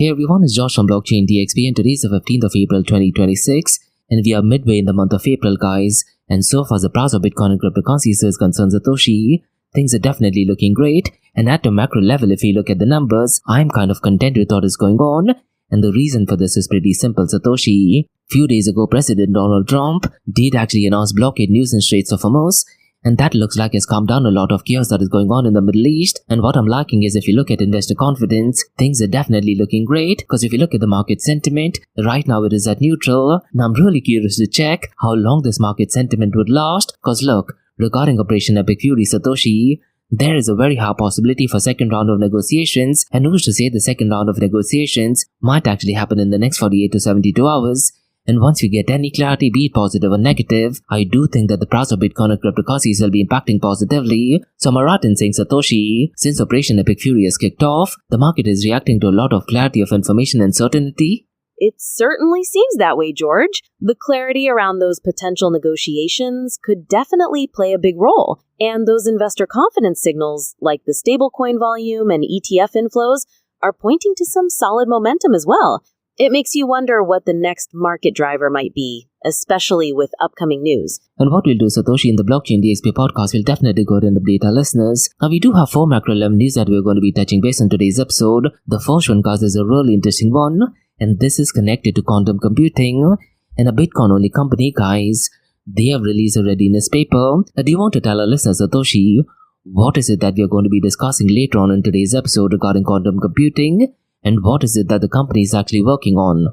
Hey everyone, it's Josh from Blockchain DXB and today is the 15th of April 2026 and we are midway in the month of April, guys. And so far as the price of Bitcoin and cryptocurrencies is concerned, Satoshi, things are definitely looking great. And at a macro level, if you look at the numbers, I'm kind of content with what is going on. And the reason for this is pretty simple, Satoshi. Few days ago, President Donald Trump did actually announce blockade news in Straits of Hormuz. And that looks like it's calmed down a lot of chaos that is going on in the Middle East. And what I'm liking is if you look at investor confidence, things are definitely looking great. Because if you look at the market sentiment, right now it is at neutral. And I'm really curious to check how long this market sentiment would last. Because look, regarding Operation Epic Fury Satoshi, there is a very high possibility for second round of negotiations. And who's to say the second round of negotiations might actually happen in the next 48 to 72 hours. And once we get any clarity, be it positive or negative, I do think that the price of Bitcoin and cryptocurrencies will be impacting positively. So am I right in saying, Satoshi, since Operation Epic Fury has kicked off, the market is reacting to a lot of clarity of information and certainty? It certainly seems that way, George. The clarity around those potential negotiations could definitely play a big role. And those investor confidence signals, like the stablecoin volume and ETF inflows, are pointing to some solid momentum as well. It makes you wonder what the next market driver might be, especially with upcoming news. And what we'll do, Satoshi, in the Blockchain DXB podcast, we'll definitely go ahead and update our listeners. Now, we do have 4 macro level news that we're going to be touching base on today's episode. The first one, guys, is a really interesting one, and this is connected to quantum computing. And a Bitcoin-only company, guys, they have released a readiness paper. Do you want to tell our listeners, Satoshi, what is it that we are going to be discussing later on in today's episode regarding quantum computing? And what is it that the company is actually working on?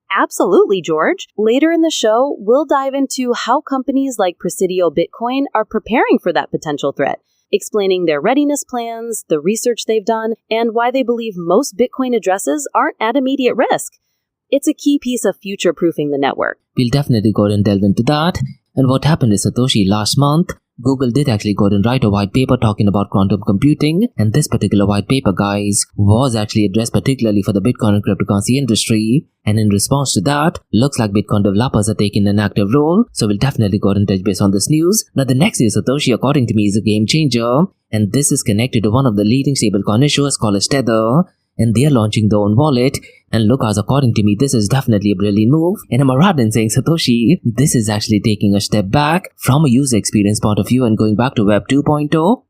Absolutely, George. Later in the show, we'll dive into how companies like Presidio Bitcoin are preparing for that potential threat, explaining their readiness plans, the research they've done, and why they believe most Bitcoin addresses aren't at immediate risk. It's a key piece of future-proofing the network. We'll definitely go and delve into that. And what happened is, Satoshi, last month, Google did actually go and write a white paper talking about quantum computing, and this particular white paper, guys, was actually addressed particularly for the Bitcoin and cryptocurrency industry. And in response to that, looks like Bitcoin developers are taking an active role, so we'll definitely go and touch base on this news. Now, the next is, Satoshi, according to me, is a game changer, and this is connected to one of the leading stablecoin issuers called Tether, and they are launching their own wallet. And look, guys, according to me, this is definitely a brilliant move. And am I right in saying, Satoshi, this is actually taking a step back from a user experience point of view and going back to Web 2.0?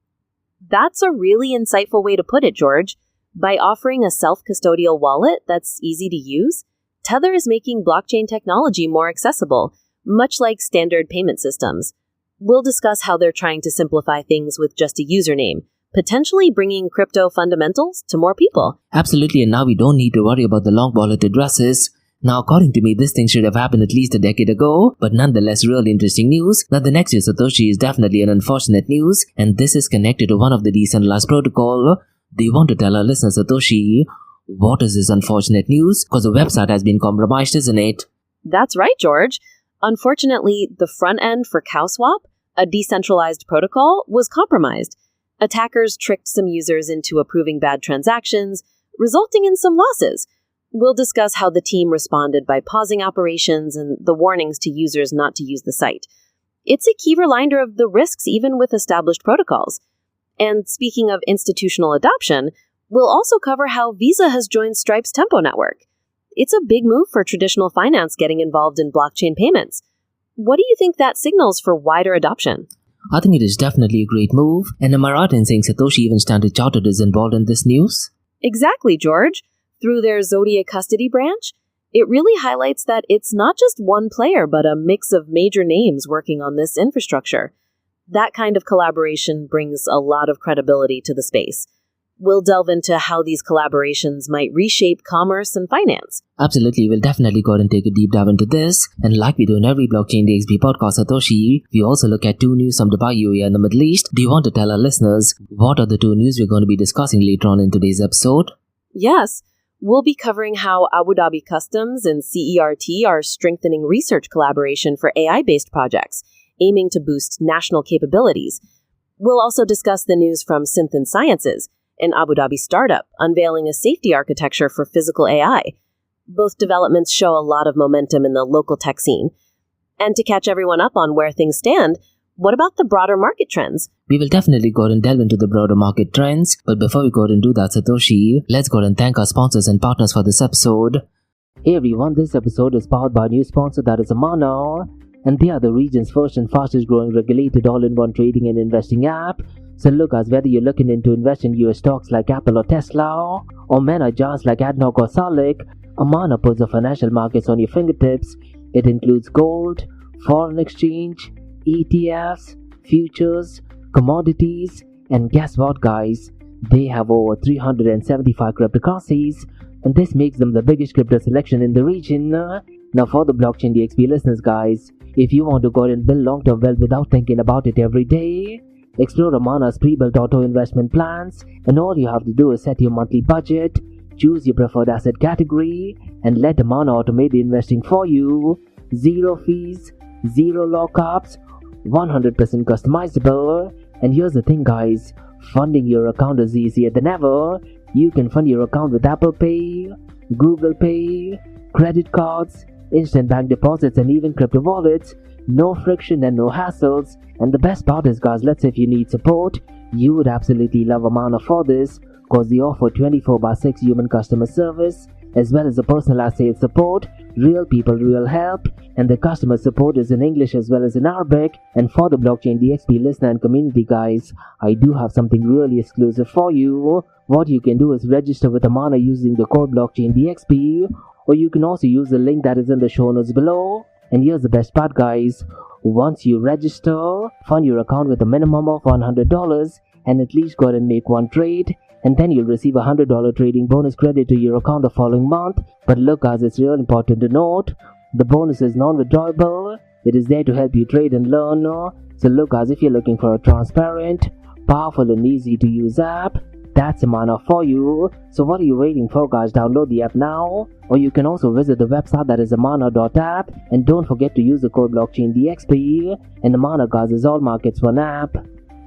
That's a really insightful way to put it, George. By offering a self-custodial wallet that's easy to use, Tether is making blockchain technology more accessible, much like standard payment systems. We'll discuss how they're trying to simplify things with just a username, potentially bringing crypto fundamentals to more people. Absolutely, and now we don't need to worry about the long wallet addresses. Now, according to me, this thing should have happened at least a decade ago, but nonetheless, really interesting news. Now, the next is, Satoshi, is definitely an unfortunate news, and this is connected to one of the decentralized protocol. Do you want to tell our listeners, Satoshi, what is this unfortunate news? Because the website has been compromised, isn't it? That's right, George. Unfortunately, the front end for CowSwap, a decentralized protocol, was compromised. Attackers tricked some users into approving bad transactions, resulting in some losses. We'll discuss how the team responded by pausing operations and the warnings to users not to use the site. It's a key reminder of the risks even with established protocols. And speaking of institutional adoption, we'll also cover how Visa has joined Stripe's Tempo network. It's a big move for traditional finance getting involved in blockchain payments. What do you think that signals for wider adoption? I think it is definitely a great move. And am I right in saying, Satoshi, even Standard Chartered is involved in this news? Exactly, George. Through their Zodiac custody branch, it really highlights that it's not just one player, but a mix of major names working on this infrastructure. That kind of collaboration brings a lot of credibility to the space. We'll delve into how these collaborations might reshape commerce and finance. Absolutely, we'll definitely go ahead and take a deep dive into this. And like we do in every Blockchain DXB podcast, Satoshi, we also look at 2 news from Dubai, UAE and the Middle East. Do you want to tell our listeners what are the 2 news we're going to be discussing later on in today's episode? Yes, we'll be covering how Abu Dhabi Customs and CERT are strengthening research collaboration for AI-based projects, aiming to boost national capabilities. We'll also discuss the news from Synth Sciences, an Abu Dhabi startup unveiling a safety architecture for physical AI. Both developments show a lot of momentum in the local tech scene. And to catch everyone up on where things stand, what about the broader market trends? We will definitely go ahead and delve into the broader market trends, but before we go ahead and do that, Satoshi, let's go ahead and thank our sponsors and partners for this episode. Hey everyone, this episode is powered by a new sponsor, that is Amana, and they are the region's first and fastest growing regulated all-in-one trading and investing app. So look guys, whether you're looking into investing in US stocks like Apple or Tesla, or mena giants like ADNOC or Salik, Amana puts the financial markets on your fingertips. It includes gold, foreign exchange, ETFs, futures, commodities, and guess what guys? They have over 375 cryptocurrencies, and this makes them the biggest crypto selection in the region. Now for the Blockchain DXB listeners guys, if you want to go and build long-term wealth without thinking about it every day, explore Amana's pre-built auto investment plans, and all you have to do is set your monthly budget, choose your preferred asset category, and let Amana automate the investing for you. Zero fees, zero lockups, 100% customizable. And here's the thing guys, funding your account is easier than ever. You can fund your account with Apple Pay, Google Pay, credit cards, instant bank deposits, and even crypto wallets. No friction and no hassles. And the best part is guys, let's say if you need support, you would absolutely love Amana for this, cause they offer 24/6 human customer service, as well as a personalized sales support, real people, real help, and the customer support is in English as well as in Arabic. And for the Blockchain DXB listener and community guys, I do have something really exclusive for you. What you can do is register with Amana using the code Blockchain DXB, or you can also use the link that is in the show notes below. And here's the best part guys, once you register, fund your account with a minimum of $100 and at least go ahead and make one trade, and then you'll receive a $100 trading bonus credit to your account the following month. But look guys, it's real important to note, the bonus is non-withdrawable. It is there to help you trade and learn. So look guys, if you're looking for a transparent, powerful and easy to use app, that's Amana for you. So what are you waiting for guys? Download the app now, or you can also visit the website that is amana.app, and don't forget to use the code BlockchainDXB. And Amana guys is all markets one app.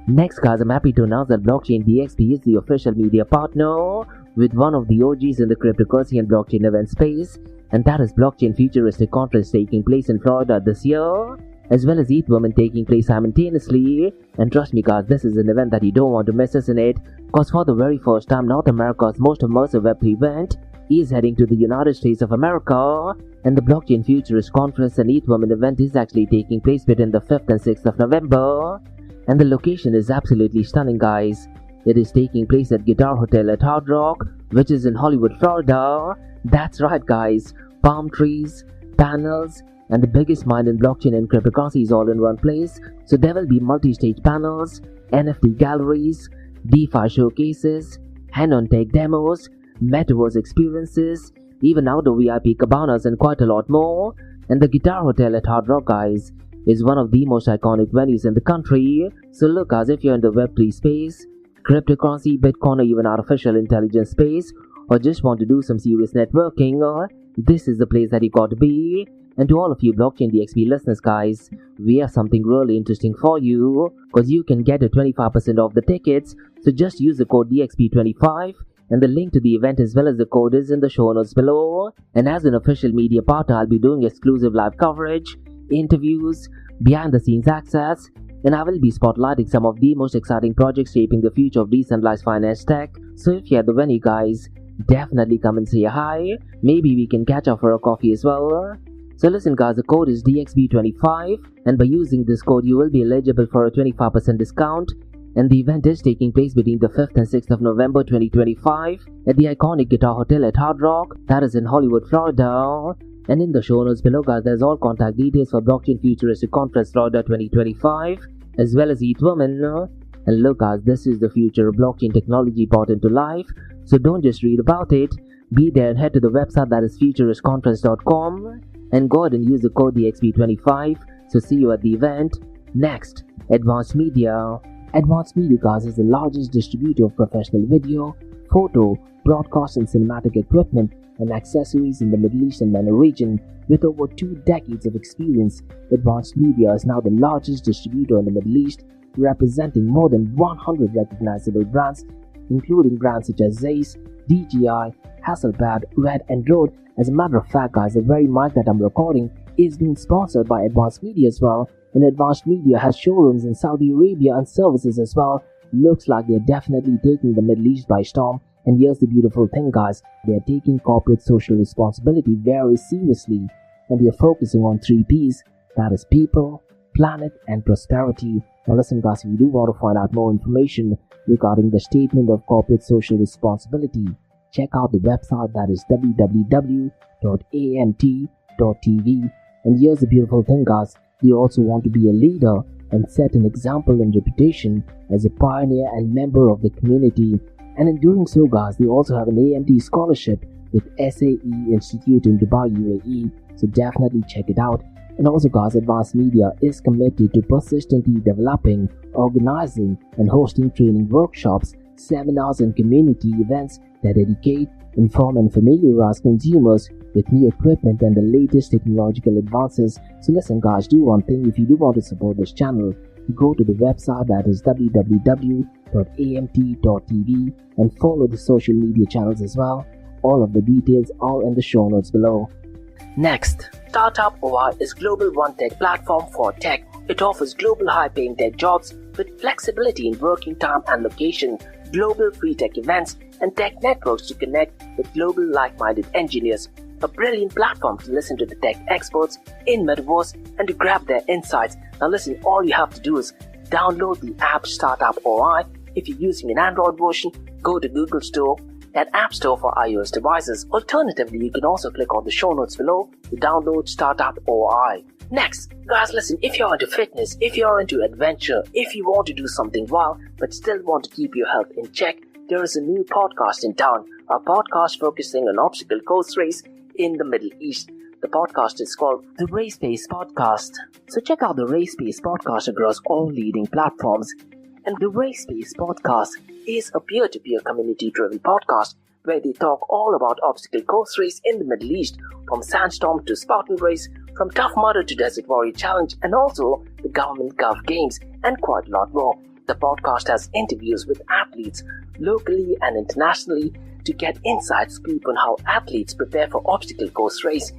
Next guys, I'm happy to announce that Blockchain DXB is the official media partner with one of the OGs in the cryptocurrency and blockchain event space, and that is Blockchain Futuristic Conference taking place in Florida this year, as well as ETH Women taking place simultaneously. And trust me guys, this is an event that you don't want to miss, isn't it? Cause for the very first time, North America's most immersive Web3 event is heading to the United States of America, and the Blockchain Futurist Conference and ETH Women event is actually taking place between the 5th and 6th of November. And the location is absolutely stunning guys. It is taking place at Guitar Hotel at Hard Rock, which is in Hollywood, Florida. That's right guys, palm trees, panels, and the biggest mind in blockchain and cryptocurrencies all in one place. So there will be multi-stage panels, NFT galleries, DeFi showcases, hand-on tech demos, metaverse experiences, even outdoor VIP cabanas, and quite a lot more. And the Guitar Hotel at Hard Rock guys is one of the most iconic venues in the country. So look guys, if you're in the Web3 space, cryptocurrency, Bitcoin, or even artificial intelligence space, or just want to do some serious networking, this is the place that you got to be. And to all of you Blockchain DXB listeners guys, we have something really interesting for you, cause you can get a 25% off the tickets. So just use the code DXB25, and the link to the event as well as the code is in the show notes below. And as an official media partner, I'll be doing exclusive live coverage, interviews, behind the scenes access, and I will be spotlighting some of the most exciting projects shaping the future of decentralized finance tech. So if you're at the venue guys, definitely come and say hi. Maybe we can catch up for a coffee as well. So listen guys, the code is DXB25, and by using this code you will be eligible for a 25% discount. And the event is taking place between the 5th and 6th of November 2025 at the iconic Guitar Hotel at Hard Rock, that is in Hollywood, Florida. And in the show notes below guys, there's all contact details for Blockchain Futuristic Conference Florida 2025, as well as ETH Women. And look guys, this is the future of blockchain technology brought into life, so don't just read about it, be there and head to the website that is futuristconference.com, and go ahead and use the code DXB25. So see you at the event. Next, Advanced Media. Advanced Media guys is the largest distributor of professional video, photo, broadcast and cinematic equipment and accessories in the Middle East and MENA region. With over 2 decades of experience, Advanced Media is now the largest distributor in the Middle East, representing more than 100 recognizable brands, including brands such as Zeiss, DJI, Hasselblad, Red and Rode. As a matter of fact guys, the very mic that I'm recording is being sponsored by Advanced Media as well. And Advanced Media has showrooms in Saudi Arabia and services as well. Looks like they're definitely taking the Middle East by storm. And here's the beautiful thing, guys. They're taking corporate social responsibility very seriously. And they're focusing on 3 P's. That is people, planet, and prosperity. Now listen, guys, if you do want to find out more information regarding the statement of corporate social responsibility, check out the website, that is www.amt.tv. And here's the beautiful thing, guys. They also want to be a leader and set an example and reputation as a pioneer and member of the community. And in doing so, guys, they also have an AMT scholarship with SAE Institute in Dubai, UAE. So definitely check it out. And also, guys, Advanced Media is committed to persistently developing, organizing, and hosting training workshops, seminars, and community events that educate, inform, and familiarize consumers with new equipment and the latest technological advances. So listen, guys, do one thing. If you do want to support this channel, go to the website, that is www.amt.tv, and follow the social media channels as well. All of the details are in the show notes below. Next, Startup OI is global one-tech platform for tech. It offers global high-paying tech jobs with flexibility in working time and location, global free tech events, and tech networks to connect with global like-minded engineers. A brilliant platform to listen to the tech experts in Metaverse and to grab their insights. Now listen, all you have to do is download the app Startup OI. If you're using an Android version, go to Google Store and App Store for iOS devices. Alternatively, you can also click on the show notes below to download Startup OI. Next, guys, listen, if you're into fitness, if you're into adventure, if you want to do something wild but still want to keep your health in check, there is a new podcast in town, a podcast focusing on obstacle course race in the Middle East. The podcast is called the Race Pace Podcast. So check out the Race Pace Podcast across all leading platforms. And the Race Pace Podcast is a peer-to-peer community-driven podcast where they talk all about obstacle course race in the Middle East, from Sandstorm to Spartan Race, from Tough Mudder to Desert Warrior Challenge, and also the Government Gulf Games, and quite a lot more. The podcast has interviews with athletes locally and internationally to get inside scoop on how athletes prepare for obstacle course race.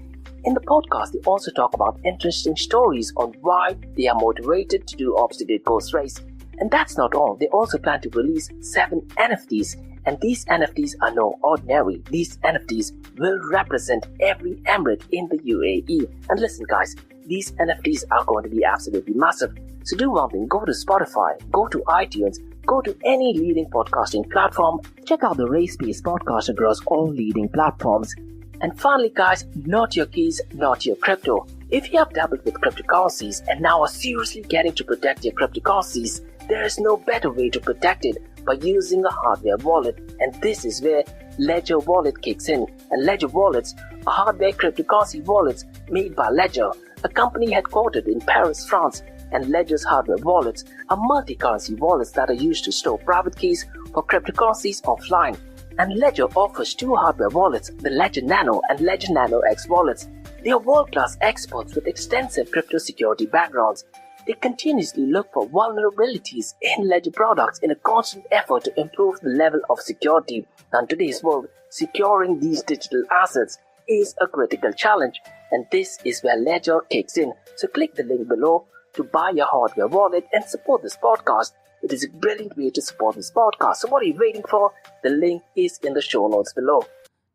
In the podcast, they also talk about interesting stories on why they are motivated to do obstacle course race. And that's not all. They also plan to release 7 NFTs. And these NFTs are no ordinary. These NFTs will represent every emirate in the UAE. And listen, guys, these NFTs are going to be absolutely massive. So do one thing, go to Spotify, go to iTunes, go to any leading podcasting platform, check out the Race Pace Podcast across all leading platforms. And finally, guys, not your keys, not your crypto. If you have dabbled with cryptocurrencies and now are seriously getting to protect your cryptocurrencies, there is no better way to protect it by using a hardware wallet. And this is where Ledger Wallet kicks in. And Ledger Wallets are hardware cryptocurrency wallets made by Ledger, a company headquartered in Paris, France. And Ledger's hardware wallets are multi-currency wallets that are used to store private keys for cryptocurrencies offline. And Ledger offers 2 hardware wallets, the Ledger Nano and Ledger Nano X wallets. They are world-class experts with extensive crypto security backgrounds. They continuously look for vulnerabilities in Ledger products in a constant effort to improve the level of security. Now, in today's world, securing these digital assets is a critical challenge, and this is where Ledger kicks in. So click the link below to buy your hardware wallet and support this podcast. It is a brilliant way to support this podcast. So what are you waiting for? The link is in the show notes below.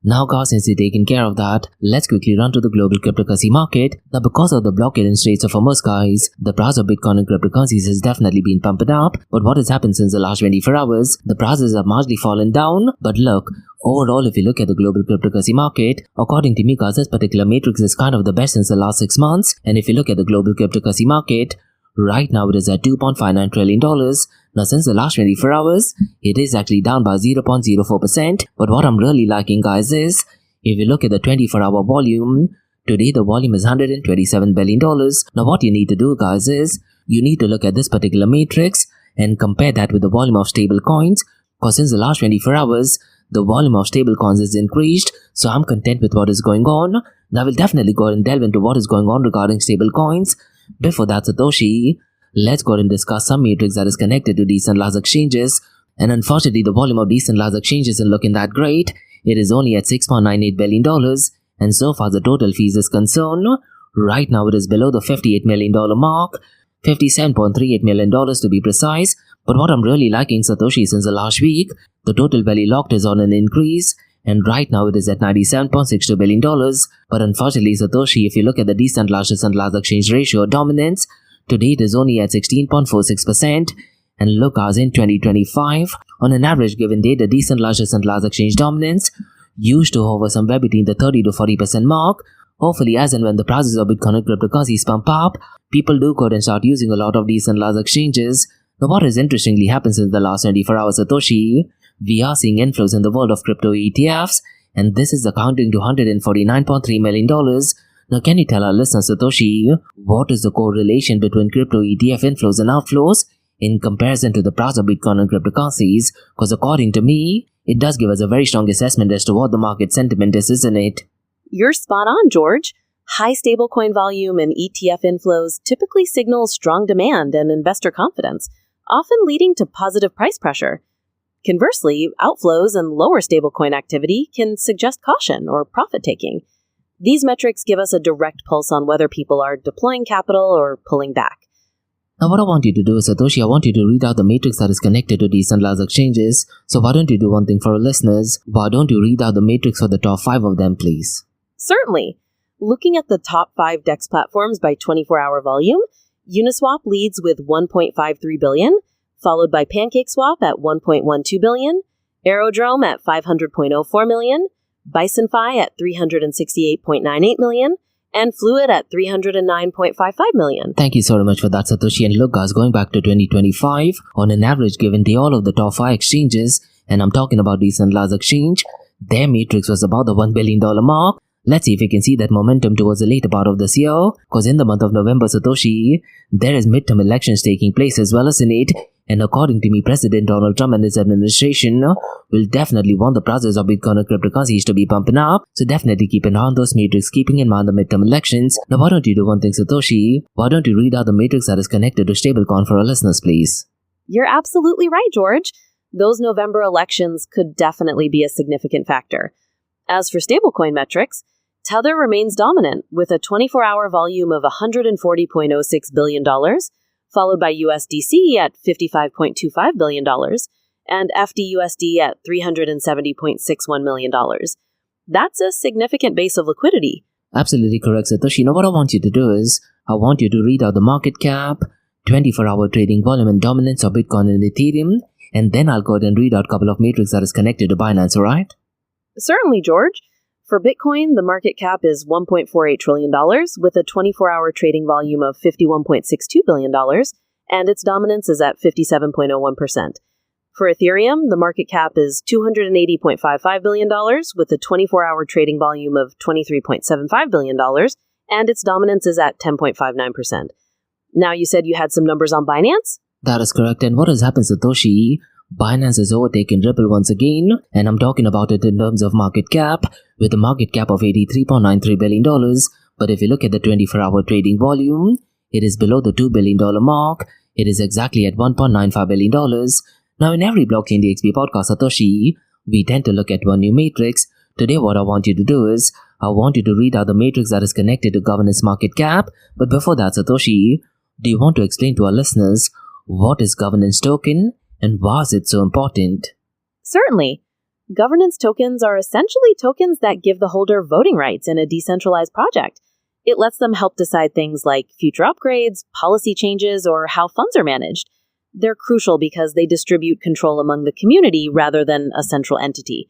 Now guys, since we've taken care of that, let's quickly run to the global cryptocurrency market. Now because of the blockade and Straits of Hormuz, guys, the price of Bitcoin and cryptocurrencies has definitely been pumping up. But what has happened since the last 24 hours? The prices have marginally fallen down. But look, overall, if you look at the global cryptocurrency market, according to me, guys, this particular matrix is kind of the best since the last 6 months. And if you look at the global cryptocurrency market, right now it is at $2.59 trillion. Now since the last 24 hours, it is actually down by 0.04%. But what I'm really liking, guys, is if you look at the 24-hour volume, today the volume is $127 billion. Now what you need to do, guys, is you need to look at this particular matrix and compare that with the volume of stable coins. Because since the last 24 hours, the volume of stable coins is increased. So I'm content with what is going on. Now we'll definitely go ahead and delve into what is going on regarding stable coins. Before that, Satoshi, let's go ahead and discuss some matrix that is connected to decentralized exchanges. And unfortunately, the volume of decentralized exchanges isn't looking that great. It is only at $6.98 billion. And so far as the total fees is concerned, right now it is below the $58 million mark. $57.38 million to be precise. But what I'm really liking Satoshi since the last week, the total value locked is on an increase, and right now it is at $97.62 billion. But unfortunately, Satoshi, if you look at the decentralized exchange ratio dominance, today it is only at 16.46%. And look, as in 2025, on an average given day, the decentralized exchange dominance used to hover somewhere between the 30 to 40% mark. Hopefully, as and when the prices of Bitcoin and cryptocurrencies pump up, people do go and start using a lot of decentralized exchanges. Now, what has interestingly happened since the last 24 hours, Satoshi, we are seeing inflows in the world of crypto ETFs, and this is accounting to $149.3 million. Now, can you tell our listeners, Satoshi, what is the correlation between crypto ETF inflows and outflows in comparison to the price of Bitcoin and cryptocurrencies? Because according to me, it does give us a very strong assessment as to what the market sentiment is, isn't it? You're spot on, George. High stablecoin volume and ETF inflows typically signal strong demand and investor confidence, often leading to positive price pressure. Conversely, outflows and lower stablecoin activity can suggest caution or profit-taking. These metrics give us a direct pulse on whether people are deploying capital or pulling back. Now what I want you to do is, Satoshi, I want you to read out the matrix that is connected to decentralized exchanges. So why don't you do one thing for our listeners? Why don't you read out the matrix for the top 5 of them, please? Certainly. Looking at the top 5 DEX platforms by 24-hour volume, Uniswap leads with $1.53 billion, followed by PancakeSwap at $1.12 billion, Aerodrome at $500.04 million, BisonFi at $368.98 million, and Fluid at $309.55 million. Thank you so much for that, Satoshi. And look, guys, going back to 2025, on an average given day, all of the top 5 exchanges, and I'm talking about decentralized exchange, their matrix was about the $1 billion mark. Let's see if we can see that momentum towards the later part of this year, because in the month of November, Satoshi, there is midterm elections taking place as well as Senate, and according to me, President Donald Trump and his administration will definitely want the prices of Bitcoin and cryptocurrencies to be pumping up, so definitely keep an eye on those matrix, keeping in mind the midterm elections. Now why don't you do one thing, Satoshi? Why don't you read out the matrix that is connected to stablecoin for our listeners, please? You're absolutely right, George. Those November elections could definitely be a significant factor. As for stablecoin metrics, Tether remains dominant with a 24-hour volume of $140.06 billion, followed by USDC at $55.25 billion, and FDUSD at $370.61 million. That's a significant base of liquidity. Absolutely correct, Satoshi. Now what I want you to do is, I want you to read out the market cap, 24-hour trading volume and dominance of Bitcoin and Ethereum, and then I'll go ahead and read out a couple of metrics that is connected to Binance, alright? Certainly, George. For Bitcoin, the market cap is $1.48 trillion with a 24-hour trading volume of $51.62 billion, and its dominance is at 57.01%. For Ethereum, the market cap is $280.55 billion with a 24-hour trading volume of $23.75 billion, and its dominance is at 10.59%. Now, you said you had some numbers on Binance? That is correct. And what has happened, Satoshi? Binance has overtaken Ripple once again, and I'm talking about it in terms of market cap, with a market cap of $83.93 billion. But if you look at the 24-hour trading volume, it is below the $2 billion mark. It is exactly at $1.95 billion. Now, in every Blockchain DXB podcast, Satoshi, we tend to look at one new matrix. Today, what I want you to do is, I want you to read out the matrix that is connected to governance market cap. But before that, Satoshi, do you want to explain to our listeners what is governance token and why is it so important? Certainly. Governance tokens are essentially tokens that give the holder voting rights in a decentralized project. It lets them help decide things like future upgrades, policy changes, or how funds are managed. They're crucial because they distribute control among the community rather than a central entity.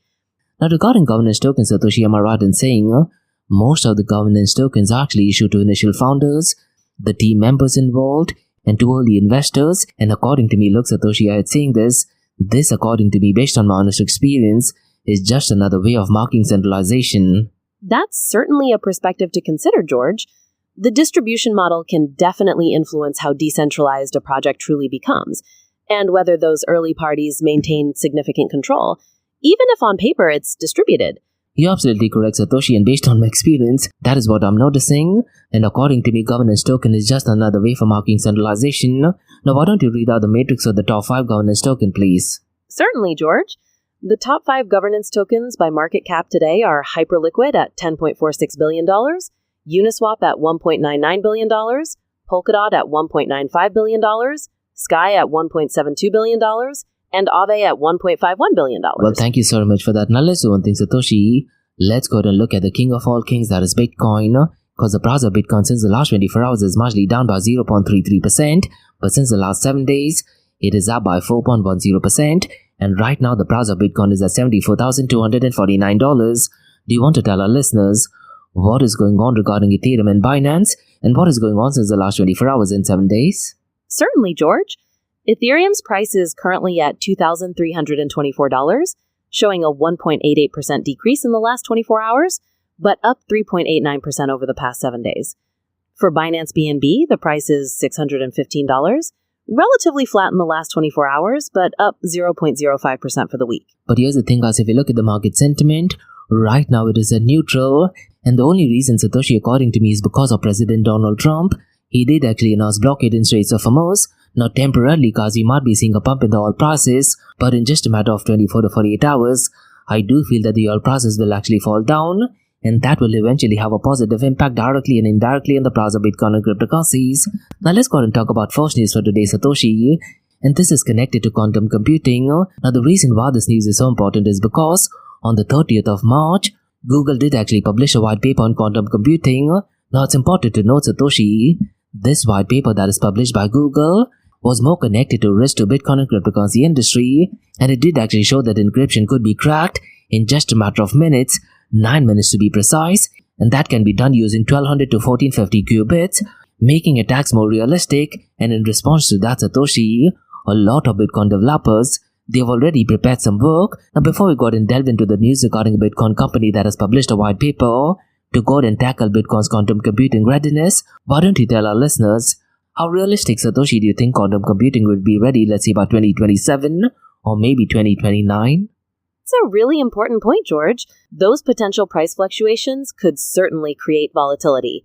Now, regarding governance tokens, Satoshi, am I right in saying most of the governance tokens are actually issued to initial founders, the team members involved, and to early investors? And according to me, look, Satoshi, I had saying this, according to me, based on my honest experience, is just another way of marking centralization. That's certainly a perspective to consider, George. The distribution model can definitely influence how decentralized a project truly becomes, and whether those early parties maintain significant control, even if on paper it's distributed. You're absolutely correct, Satoshi, and based on my experience, that is what I'm noticing. And according to me, governance token is just another way for marking centralization. Now, why don't you read out the matrix of the top 5 governance token, please? Certainly, George. The top 5 governance tokens by market cap today are Hyperliquid at $10.46 billion, Uniswap at $1.99 billion, Polkadot at $1.95 billion, Sky at $1.72 billion, and Aave at $1.51 billion. Well, thank you so much for that. Now let's do one thing, Satoshi. Let's go ahead and look at the king of all kings, that is Bitcoin. Because the price of Bitcoin since the last 24 hours is marginally down by 0.33%, but since the last 7 days, it is up by 4.10%. And right now, the price of Bitcoin is at $74,249. Do you want to tell our listeners what is going on regarding Ethereum and Binance, and what is going on since the last 24 hours in 7 days? Certainly, George. Ethereum's price is currently at $2,324, showing a 1.88% decrease in the last 24 hours, but up 3.89% over the past 7 days. For Binance BNB, the price is $615, relatively flat in the last 24 hours, but up 0.05% for the week. But here's the thing, guys, if you look at the market sentiment, right now it is at neutral, and the only reason, Satoshi, according to me, is because of President Donald Trump. He did actually announce blockade in Straits of Hormuz. Now temporarily, guys, we might be seeing a pump in the oil prices, but in just a matter of 24 to 48 hours, I do feel that the oil prices will actually fall down, and that will eventually have a positive impact directly and indirectly on the price of Bitcoin and cryptocurrencies. Now let's go ahead and talk about first news for today, Satoshi, and this is connected to quantum computing. Now the reason why this news is so important is because on the 30th of March, Google did actually publish a white paper on quantum computing. Now it's important to note, Satoshi, this white paper that is published by Google was more connected to risk to Bitcoin and cryptocurrency industry, and it did actually show that encryption could be cracked in just a matter of minutes, 9 minutes to be precise, and that can be done using 1200 to 1450 qubits, making attacks more realistic. And in response to that, Satoshi, a lot of Bitcoin developers, they've already prepared some work. Now before we go ahead and delve into the news regarding a Bitcoin company that has published a white paper to go ahead and tackle Bitcoin's quantum computing readiness, why don't you tell our listeners, how realistic, Satoshi, do you think quantum computing will be ready, let's say by 2027 or maybe 2029? It's a really important point, George. Those potential price fluctuations could certainly create volatility.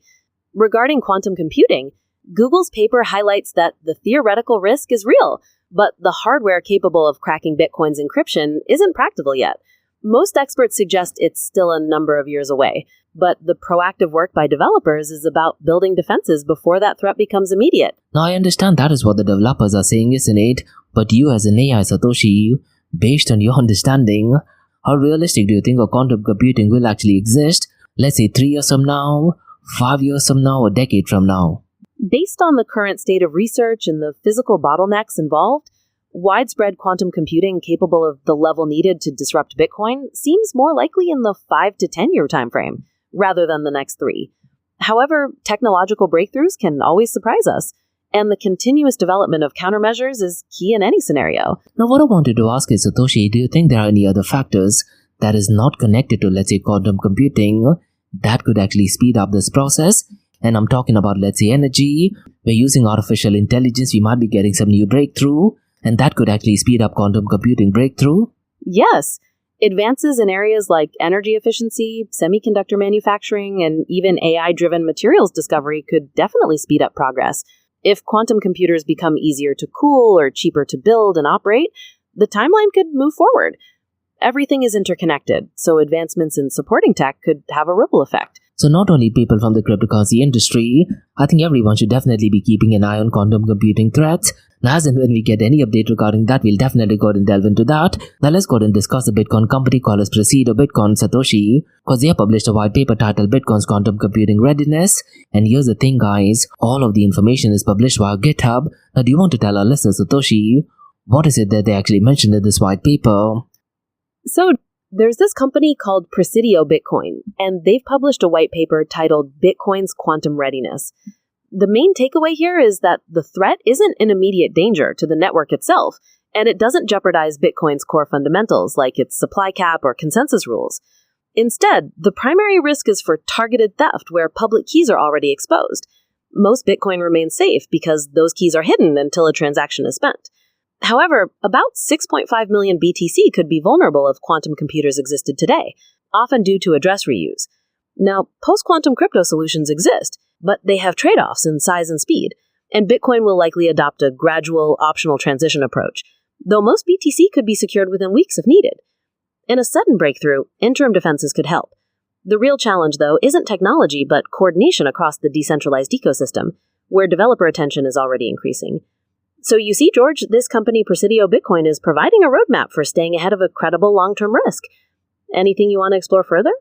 Regarding quantum computing, Google's paper highlights that the theoretical risk is real, but the hardware capable of cracking Bitcoin's encryption isn't practical yet. Most experts suggest it's still a number of years away, but the proactive work by developers is about building defenses before that threat becomes immediate. Now I understand that is what the developers are saying, isn't it? But you as an AI, Satoshi, based on your understanding, how realistic do you think a quantum computing will actually exist, let's say 3 years from now, 5 years from now, a decade from now? Based on the current state of research and the physical bottlenecks involved, widespread quantum computing capable of the level needed to disrupt Bitcoin seems more likely in the 5 to 10 year timeframe, rather than the next 3. However, technological breakthroughs can always surprise us, and the continuous development of countermeasures is key in any scenario. Now what I wanted to ask is, Satoshi, do you think there are any other factors that is not connected to, let's say, quantum computing that could actually speed up this process? And I'm talking about, let's say, energy. We're using artificial intelligence, we might be getting some new breakthrough, and that could actually speed up quantum computing breakthrough? Yes. Advances in areas like energy efficiency, semiconductor manufacturing, and even AI-driven materials discovery could definitely speed up progress. If quantum computers become easier to cool or cheaper to build and operate, the timeline could move forward. Everything is interconnected, so advancements in supporting tech could have a ripple effect. So not only people from the cryptocurrency industry, I think everyone should definitely be keeping an eye on quantum computing threats. Now, as and when we get any update regarding that, we'll definitely go ahead and delve into that. Now let's go ahead and discuss the Bitcoin company called as Presido Bitcoin Satoshi, because they have published a white paper titled Bitcoin's Quantum Computing Readiness. And here's the thing, guys, all of the information is published via GitHub. Now do you want to tell our listeners, Satoshi, what is it that they actually mentioned in this white paper? So there's this company called Presidio Bitcoin, and they've published a white paper titled Bitcoin's Quantum Readiness. The main takeaway here is that the threat isn't an immediate danger to the network itself, and it doesn't jeopardize Bitcoin's core fundamentals like its supply cap or consensus rules. Instead, the primary risk is for targeted theft where public keys are already exposed. Most Bitcoin remains safe because those keys are hidden until a transaction is spent. However, about 6.5 million BTC could be vulnerable if quantum computers existed today, often due to address reuse. Now, post-quantum crypto solutions exist, but they have trade-offs in size and speed, and Bitcoin will likely adopt a gradual, optional transition approach, though most BTC could be secured within weeks if needed. In a sudden breakthrough, interim defenses could help. The real challenge, though, isn't technology, but coordination across the decentralized ecosystem, where developer attention is already increasing. So you see, George, this company Presidio Bitcoin is providing a roadmap for staying ahead of a credible long-term risk. Anything you want to explore further?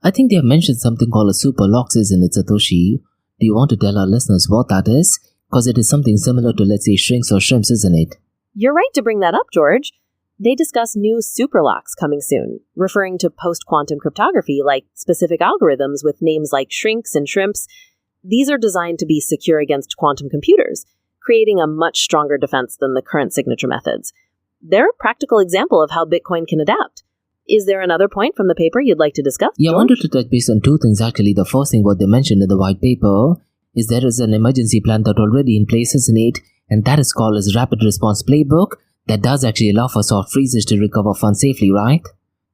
I think they have mentioned something called a super loxes in it, Satoshi. Do you want to tell our listeners what that is? Because it is something similar to, let's say, shrinks or shrimps, isn't it? You're right to bring that up, George. They discuss new super locks coming soon, referring to post-quantum cryptography like specific algorithms with names like shrinks and shrimps. These are designed to be secure against quantum computers, creating a much stronger defense than the current signature methods. They're a practical example of how Bitcoin can adapt. Is there another point from the paper you'd like to discuss? Yeah, I wanted to touch base on two things actually. The first thing what they mentioned in the white paper is there is an emergency plan that already in place, isn't it? And that is called as Rapid Response Playbook that does actually allow for soft freezes to recover funds safely, right?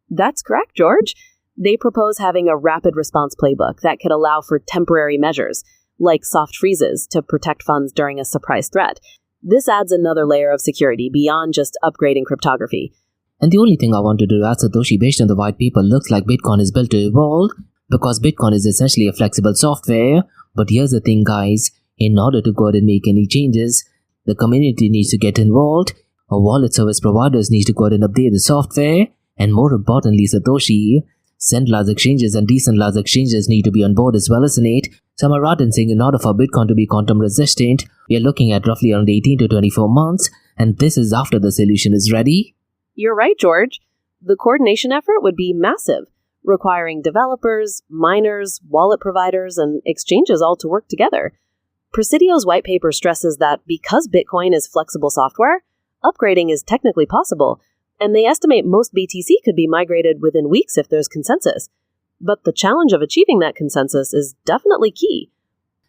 That's correct, George. They propose having a rapid response playbook that could allow for temporary measures, like soft freezes, to protect funds during a surprise threat. This adds another layer of security beyond just upgrading cryptography. And the only thing I wanted to add, Satoshi, based on the white paper, looks like Bitcoin is built to evolve because Bitcoin is essentially a flexible software. But here's the thing, guys. In order to go ahead and make any changes, the community needs to get involved. Our wallet service providers need to go ahead and update the software. And more importantly, Satoshi, centralized exchanges and decentralized exchanges need to be on board as well, isn't it? So am I right in saying in order for Bitcoin to be quantum resistant, we are looking at roughly around 18 to 24 months. And this is after the solution is ready. You're right, George. The coordination effort would be massive, requiring developers, miners, wallet providers, and exchanges all to work together. Presidio's white paper stresses that because Bitcoin is flexible software, upgrading is technically possible, and they estimate most BTC could be migrated within weeks if there's consensus. But the challenge of achieving that consensus is definitely key.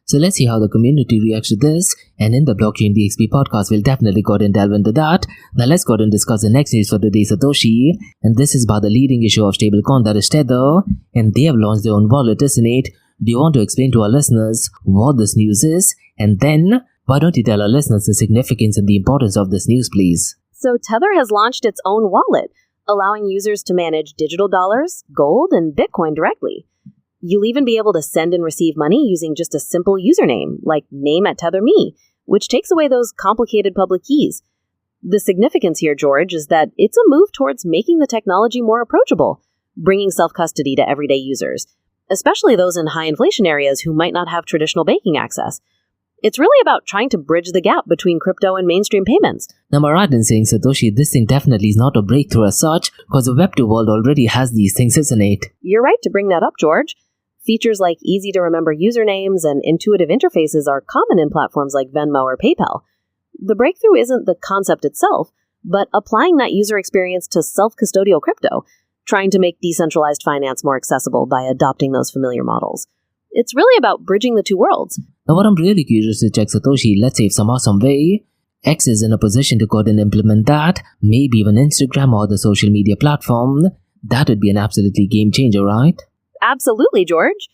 So let's see how the community reacts to this, and in the Blockchain DXB podcast, we'll definitely go ahead and delve into that. Now let's go ahead and discuss the next news for today, Satoshi, and this is about the leading issue of stablecoin, that is Tether, and they have launched their own wallet, isn't it? Do you want to explain to our listeners what this news is? And then, why don't you tell our listeners the significance and the importance of this news, please? So Tether has launched its own wallet, allowing users to manage digital dollars, gold, and Bitcoin directly. You'll even be able to send and receive money using just a simple username, like name@TetherMe, which takes away those complicated public keys. The significance here, George, is that it's a move towards making the technology more approachable, bringing self-custody to everyday users, especially those in high inflation areas who might not have traditional banking access. It's really about trying to bridge the gap between crypto and mainstream payments. Now, am I right in saying, Satoshi, this thing definitely is not a breakthrough as such, because the Web2 world already has these things, isn't it? You're right to bring that up, George. Features like easy-to-remember usernames and intuitive interfaces are common in platforms like Venmo or PayPal. The breakthrough isn't the concept itself, but applying that user experience to self-custodial crypto, trying to make decentralized finance more accessible by adopting those familiar models. It's really about bridging the two worlds. Now, what I'm really curious to check, Satoshi, let's say if somehow, some way, X is in a position to go ahead and implement that, maybe even Instagram or the social media platform, that would be an absolutely game changer, right? Absolutely, George.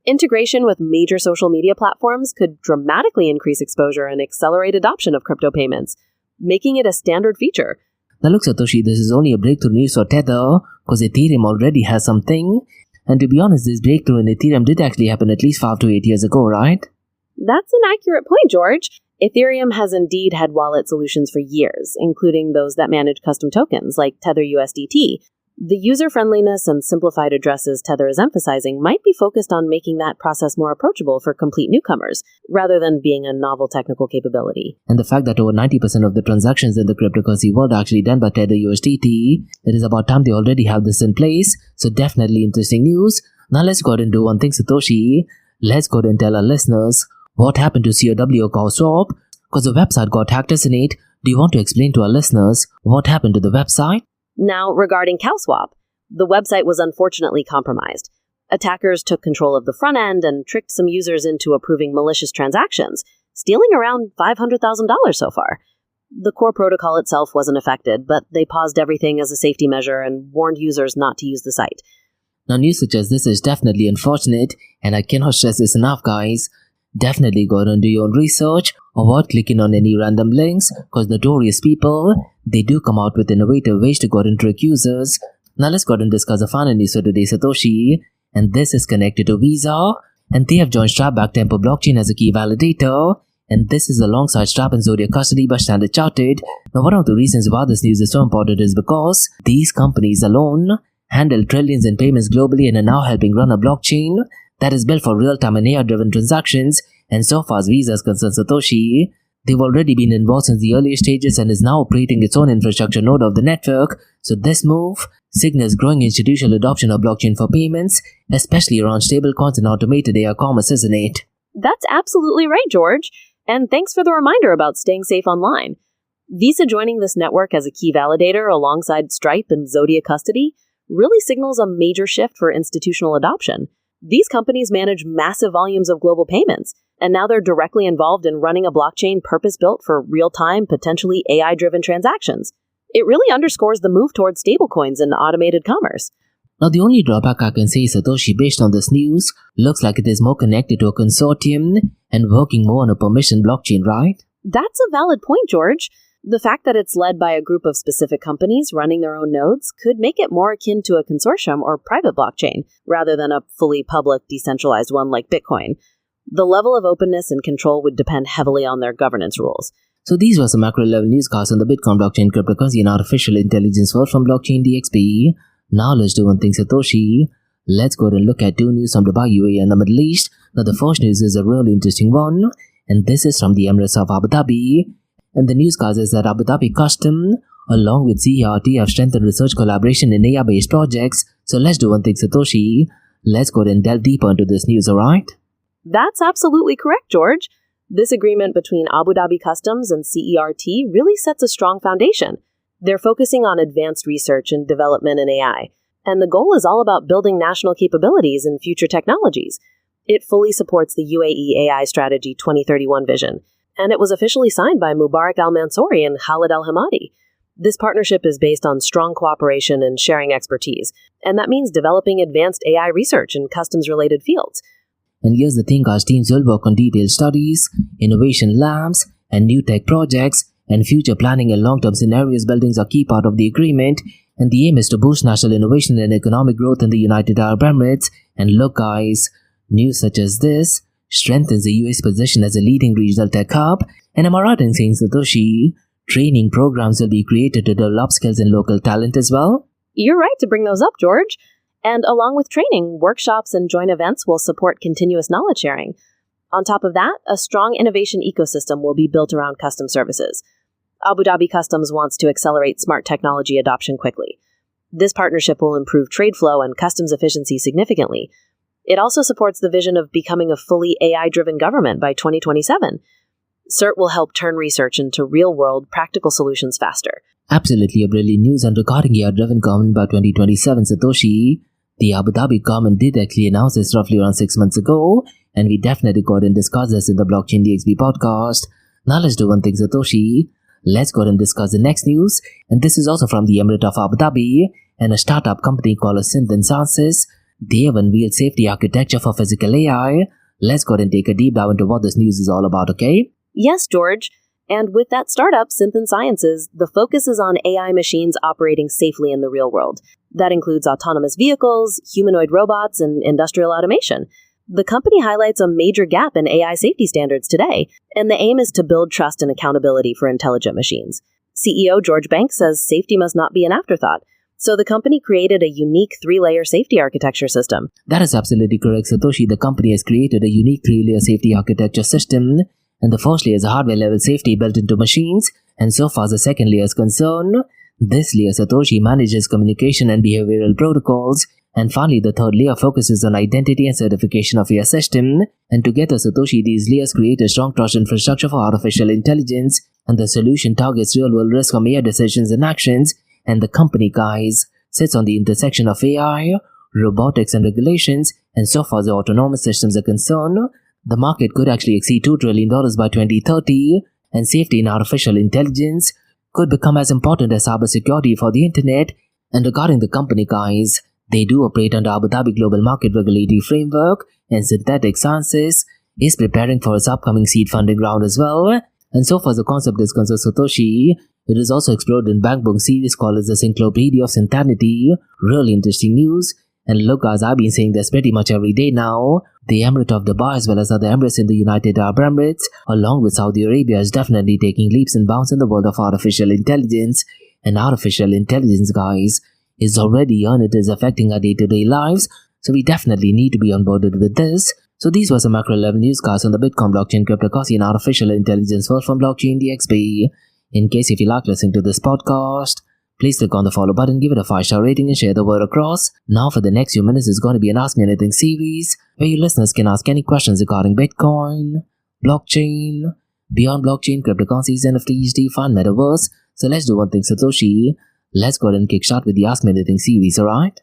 Integration with major social media platforms could dramatically increase exposure and accelerate adoption of crypto payments, making it a standard feature. Now look, Satoshi, this is only a breakthrough news for Tether, because Ethereum already has something. And to be honest, this breakthrough in Ethereum did actually happen at least 5 to 8 years ago, right? That's an accurate point, George. Ethereum has indeed had wallet solutions for years, including those that manage custom tokens like Tether USDT. The user-friendliness and simplified addresses Tether is emphasizing might be focused on making that process more approachable for complete newcomers, rather than being a novel technical capability. And the fact that over 90% of the transactions in the cryptocurrency world are actually done by Tether USDT, it is about time they already have this in place, so definitely interesting news. Now let's go ahead and do one thing, Satoshi. Let's go ahead and tell our listeners what happened to COW or CowSwap, because the website got hacked, isn't it? Do you want to explain to our listeners what happened to the website? Now, regarding CowSwap, the website was unfortunately compromised. Attackers took control of the front end and tricked some users into approving malicious transactions, stealing around $500,000 so far. The core protocol itself wasn't affected, but they paused everything as a safety measure and warned users not to use the site. Now, news such as this is definitely unfortunate, and I cannot stress this enough, guys. Definitely go ahead and do your own research, avoid clicking on any random links, because notorious people, they do come out with innovative ways to go ahead and trick users. Now let's go ahead and discuss the final news for today, Satoshi, and this is connected to Visa, and they have joined Strapback Tempo blockchain as a key validator, and this is alongside Strap and Zodiac custody by Standard Chartered. Now, one of the reasons why this news is so important is because these companies alone handle trillions in payments globally and are now helping run a blockchain that is built for real-time and AI-driven transactions. And so far as Visa is concerned, Satoshi, they've already been involved since the earliest stages and is now operating its own infrastructure node of the network. So this move signals growing institutional adoption of blockchain for payments, especially around stablecoins and automated AI commerce, isn't it? That's absolutely right, George. And thanks for the reminder about staying safe online. Visa joining this network as a key validator alongside Stripe and Zodiac custody really signals a major shift for institutional adoption. These companies manage massive volumes of global payments, and now they're directly involved in running a blockchain purpose-built for real-time, potentially AI-driven transactions. It really underscores the move towards stablecoins and automated commerce. Now, the only drawback I can say is Satoshi, based on this news, looks like it is more connected to a consortium and working more on a permission blockchain, right? That's a valid point, George. The fact that it's led by a group of specific companies running their own nodes could make it more akin to a consortium or private blockchain, rather than a fully public, decentralized one like Bitcoin. The level of openness and control would depend heavily on their governance rules. So these were some macro-level newscasts on the Bitcoin blockchain, cryptocurrency and artificial intelligence world from blockchain DXB. Now let's do one thing, Satoshi. Let's go ahead and look at two news from Dubai, UAE and the Middle East. Now the first news is a really interesting one, and this is from the Emirates of Abu Dhabi. And the newscast is that Abu Dhabi Custom, along with CERT, have strengthened research collaboration in AI-based projects. So let's do one thing, Satoshi. Let's go ahead and delve deeper into this news, alright? That's absolutely correct, George. This agreement between Abu Dhabi Customs and CERT really sets a strong foundation. They're focusing on advanced research and development in AI, and the goal is all about building national capabilities in future technologies. It fully supports the UAE AI Strategy 2031 vision, and it was officially signed by Mubarak Al-Mansouri and Khalid Al-Hamadi. This partnership is based on strong cooperation and sharing expertise, and that means developing advanced AI research in customs-related fields. And here's the thing, our teams will work on detailed studies, innovation labs, and new tech projects, and future planning and long-term scenarios buildings are key part of the agreement, and the aim is to boost national innovation and economic growth in the United Arab Emirates. And look guys, news such as this strengthens the US position as a leading regional tech hub. And am I right in saying, Satoshi, training programs will be created to develop skills and local talent as well? You're right to bring those up, George. And along with training, workshops and joint events will support continuous knowledge sharing. On top of that, a strong innovation ecosystem will be built around custom services. Abu Dhabi Customs wants to accelerate smart technology adoption quickly. This partnership will improve trade flow and customs efficiency significantly. It also supports the vision of becoming a fully AI-driven government by 2027. CERT will help turn research into real-world, practical solutions faster. Absolutely a brilliant news. And regarding AI-driven government by 2027, Satoshi, the Abu Dhabi government did actually announce this roughly around 6 months ago, and we definitely got and discussed this in the Blockchain DXB podcast. Now let's do one thing, Satoshi. Let's go ahead and discuss the next news, and this is also from the Emirate of Abu Dhabi, and a startup company called Synthesis. They have unveiled safety architecture for physical AI. Let's go ahead and take a deep dive into what this news is all about, okay? Yes, George. And with that startup, Synthesis, the focus is on AI machines operating safely in the real world. That includes autonomous vehicles, humanoid robots, and industrial automation. The company highlights a major gap in AI safety standards today, and the aim is to build trust and accountability for intelligent machines. CEO George Banks says safety must not be an afterthought, so the company created a unique 3-layer safety architecture system. That is absolutely correct, Satoshi. The company has created a unique 3-layer safety architecture system, and the first layer is a hardware-level safety built into machines, and so far as the second layer is concerned, this layer, Satoshi, manages communication and behavioral protocols. And finally, the third layer focuses on identity and certification of your system. And together, Satoshi, these layers create a strong trust infrastructure for artificial intelligence. And the solution targets real-world risk from AI decisions and actions. And the company, guys, sits on the intersection of AI, robotics, and regulations. And so far as the autonomous systems are concerned, the market could actually exceed $2 trillion by 2030. And safety in artificial intelligence could become as important as cybersecurity for the internet. And regarding the company, guys, they do operate under Abu Dhabi Global Market Regulatory Framework, and Synthesis is preparing for its upcoming seed funding round as well. And so far as the concept is concerned, Satoshi, it is also explored in Bankbook series called as the Encyclopedia of Synthetic. Really interesting news. And look guys, I've been saying this pretty much every day now. The Emirate of Dubai as well as other emirates in the United Arab Emirates along with Saudi Arabia is definitely taking leaps and bounds in the world of artificial intelligence. And artificial intelligence guys is already on it is affecting our day-to-day lives. So we definitely need to be onboarded with this. So these were some macro level news guys on the Bitcoin blockchain, cryptocurrency and artificial intelligence world from blockchain DXB. In case if you like listening to this podcast, please click on the follow button, give it a 5-star rating and share the word across. Now for the next few minutes is going to be an Ask Me Anything series where you listeners can ask any questions regarding Bitcoin, blockchain, beyond blockchain, cryptocurrencies, NFTs, DeFi and Metaverse. So let's do one thing Satoshi. Let's go ahead and kickstart with the Ask Me Anything series, alright?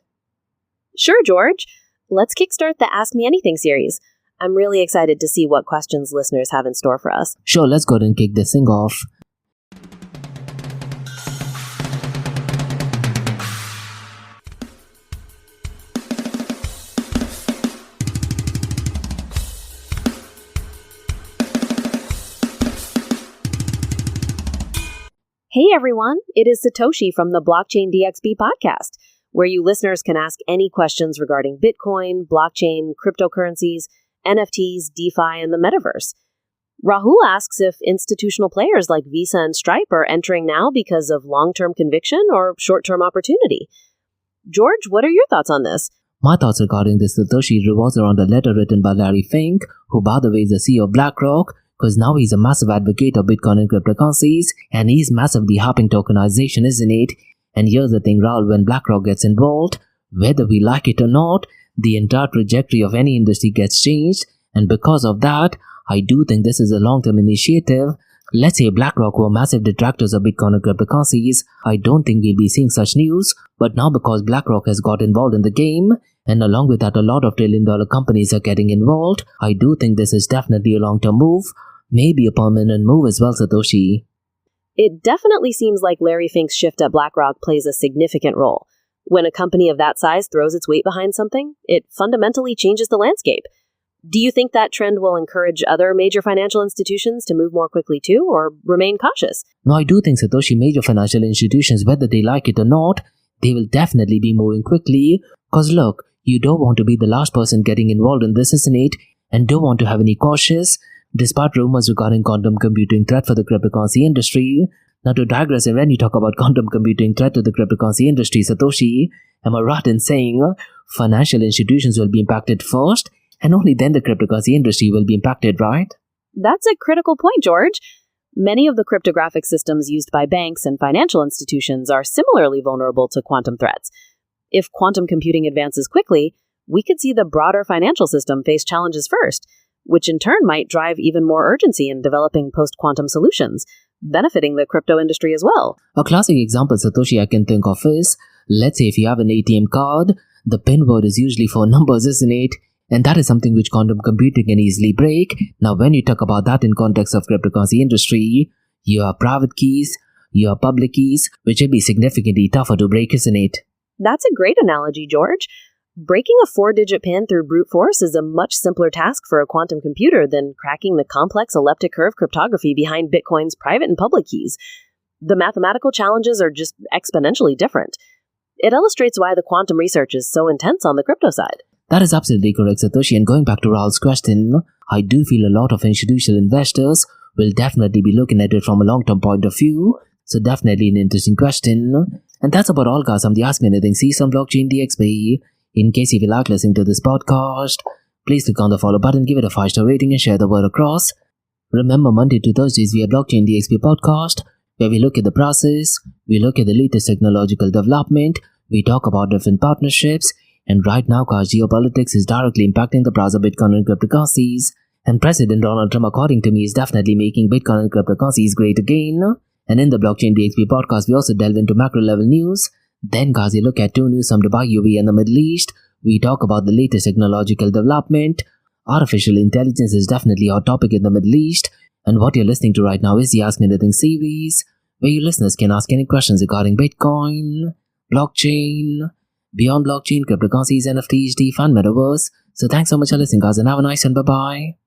Sure, George. Let's kickstart the Ask Me Anything series. I'm really excited to see what questions listeners have in store for us. Sure, let's go ahead and kick this thing off. Hey everyone, it is Satoshi from the Blockchain DXB podcast, where you listeners can ask any questions regarding Bitcoin, blockchain, cryptocurrencies, NFTs, DeFi, and the metaverse. Rahul asks if institutional players like Visa and Stripe are entering now because of long-term conviction or short-term opportunity. George, what are your thoughts on this? My thoughts regarding this Satoshi revolves around a letter written by Larry Fink, who by the way is the CEO of BlackRock, because now he's a massive advocate of Bitcoin and cryptocurrencies, and he's massively hyping tokenization, isn't it? And here's the thing, Raul, when BlackRock gets involved, whether we like it or not, the entire trajectory of any industry gets changed, and because of that, I do think this is a long-term initiative. Let's say BlackRock were massive detractors of Bitcoin and cryptocurrencies, I don't think we'll be seeing such news, but now because BlackRock has got involved in the game, and along with that a lot of trillion-dollar companies are getting involved, I do think this is definitely a long-term move, maybe a permanent move as well, Satoshi. It definitely seems like Larry Fink's shift at BlackRock plays a significant role. When a company of that size throws its weight behind something, it fundamentally changes the landscape. Do you think that trend will encourage other major financial institutions to move more quickly too, or remain cautious? No, I do think, Satoshi, major financial institutions, whether they like it or not, they will definitely be moving quickly. Because look, you don't want to be the last person getting involved in this, isn't it? And don't want to have any cautious, despite rumors regarding quantum computing threat for the cryptocurrency industry. Now to digress, and when you talk about quantum computing threat to the cryptocurrency industry, Satoshi, am I right in saying financial institutions will be impacted first, and only then the cryptocurrency industry will be impacted, right? That's a critical point, George. Many of the cryptographic systems used by banks and financial institutions are similarly vulnerable to quantum threats. If quantum computing advances quickly, we could see the broader financial system face challenges first, which in turn might drive even more urgency in developing post-quantum solutions, benefiting the crypto industry as well. A classic example, Satoshi, I can think of is, let's say if you have an ATM card, the PIN word is usually 4 numbers, isn't it? And that is something which quantum computing can easily break. Now when you talk about that in context of cryptocurrency industry, you have private keys, you have public keys, which will be significantly tougher to break, isn't it? That's a great analogy, George. Breaking a 4-digit PIN through brute force is a much simpler task for a quantum computer than cracking the complex elliptic curve cryptography behind Bitcoin's private and public keys. The mathematical challenges are just exponentially different. It illustrates why the quantum research is so intense on the crypto side. That is absolutely correct, Satoshi. And going back to Raul's question, I do feel a lot of institutional investors will definitely be looking at it from a long-term point of view. So definitely an interesting question. And that's about all, guys. I'm the Ask Me Anything season Blockchain DXB. In case you like listening to this podcast, please click on the follow button, give it a 5-star rating and share the word across. Remember, Monday to Thursdays we have Blockchain DXB podcast, where we look at the process, we look at the latest technological development, we talk about different partnerships, and right now, guys, geopolitics is directly impacting the price of Bitcoin and cryptocurrencies. And President Donald Trump, according to me, is definitely making Bitcoin and cryptocurrencies great again. And in the Blockchain DXB podcast, we also delve into macro level news. Then, guys, we look at 2 news from Dubai, UAE and the Middle East. We talk about the latest technological development. Artificial intelligence is definitely a hot topic in the Middle East. And what you're listening to right now is the Ask Me Anything series, where you listeners can ask any questions regarding Bitcoin, blockchain, beyond blockchain, cryptocurrencies, NFTs, DeFi and Metaverse. So thanks so much for listening, guys, and have a nice one. Bye-bye.